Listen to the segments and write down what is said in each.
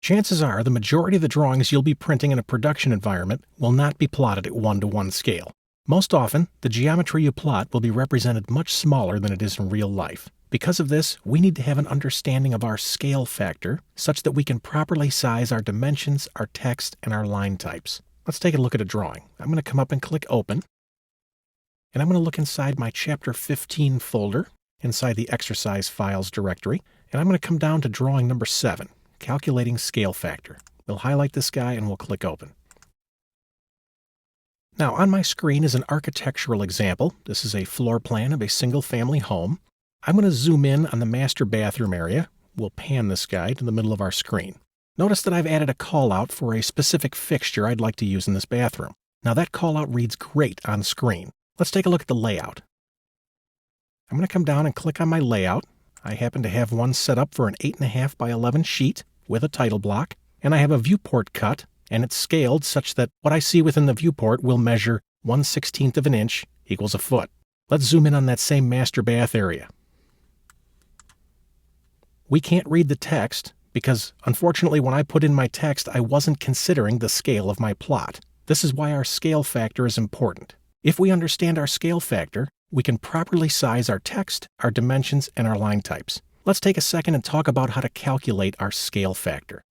Chances are the majority of the drawings you'll be printing in a production environment will not be plotted at 1:1 scale. Most often, the geometry you plot will be represented much smaller than it is in real life. Because of this, we need to have an understanding of our scale factor such that we can properly size our dimensions, our text, and our line types. Let's take a look at a drawing. I'm going to come up and click Open. And I'm going to look inside my Chapter 15 folder, inside the Exercise Files directory. And I'm going to come down to drawing number 7, Calculating Scale Factor. We'll highlight this guy and we'll click Open. Now on my screen is an architectural example. This is a floor plan of a single-family home. I'm going to zoom in on the master bathroom area. We'll pan this guy to the middle of our screen. Notice that I've added a call-out for a specific fixture I'd like to use in this bathroom. Now that call-out reads great on screen. Let's take a look at the layout. I'm going to come down and click on my layout. I happen to have one set up for an 8.5 by 11 sheet with a title block, and I have a viewport cut, and it's scaled such that what I see within the viewport will measure 1/16 of an inch equals a foot. Let's zoom in on that same master bath area. We can't read the text because, unfortunately, when I put in my text, I wasn't considering the scale of my plot. This is why our scale factor is important. If we understand our scale factor, we can properly size our text, our dimensions, and our line types. Let's take a second and talk about how to calculate our scale factor.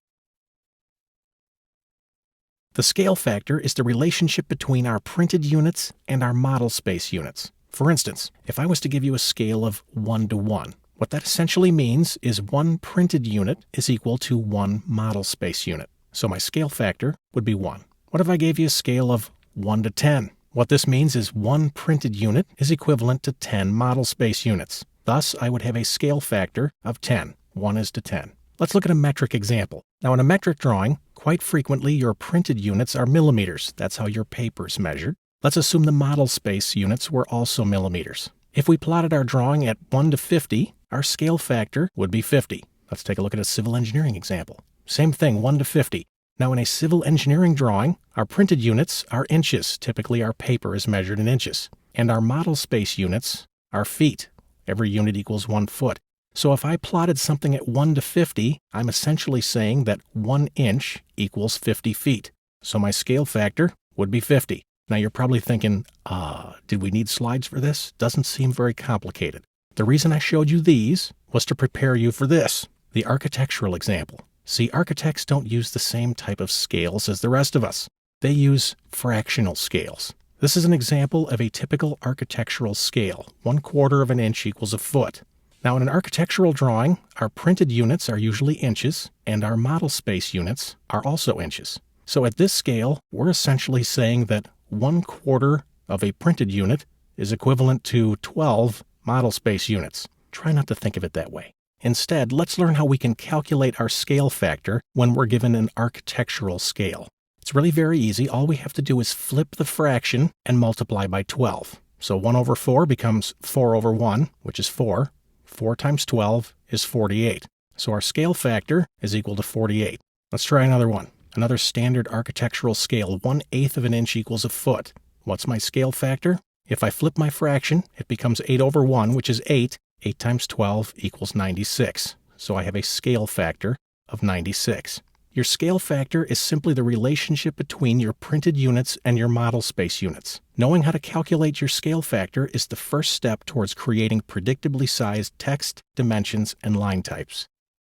The scale factor is the relationship between our printed units and our model space units. For instance, if I was to give you a scale of 1:1, what that essentially means is one printed unit is equal to one model space unit. So my scale factor would be 1. What if I gave you a scale of 1:10? What this means is one printed unit is equivalent to 10 model space units. Thus, I would have a scale factor of 10. 1:10. Let's look at a metric example. Now, in a metric drawing, quite frequently your printed units are millimeters. That's how your paper's measured. Let's assume the model space units were also millimeters. If we plotted our drawing at 1:50, our scale factor would be 50. Let's take a look at a civil engineering example. Same thing, 1:50. Now in a civil engineering drawing, our printed units are inches. Typically our paper is measured in inches. And our model space units are feet. Every unit equals 1 foot. So if I plotted something at 1:50, I'm essentially saying that 1 inch equals 50 feet. So my scale factor would be 50. Now you're probably thinking, did we need slides for this? Doesn't seem very complicated. The reason I showed you these was to prepare you for this, the architectural example. See, architects don't use the same type of scales as the rest of us. They use fractional scales. This is an example of a typical architectural scale. 1/4 of an inch equals a foot. Now in an architectural drawing, our printed units are usually inches, and our model space units are also inches. So at this scale, we're essentially saying that 1/4 of a printed unit is equivalent to 12 model space units. Try not to think of it that way. Instead, let's learn how we can calculate our scale factor when we're given an architectural scale. It's really very easy. All we have to do is flip the fraction and multiply by 12. So 1/4 becomes 4/1, which is 4. 4 times 12 is 48. So our scale factor is equal to 48. Let's try another one. Another standard architectural scale, 1/8 of an inch equals a foot. What's my scale factor? If I flip my fraction, it becomes 8/1, which is 8. 8 times 12 equals 96. So I have a scale factor of 96. Your scale factor is simply the relationship between your printed units and your model space units. Knowing how to calculate your scale factor is the first step towards creating predictably sized text, dimensions, and line types.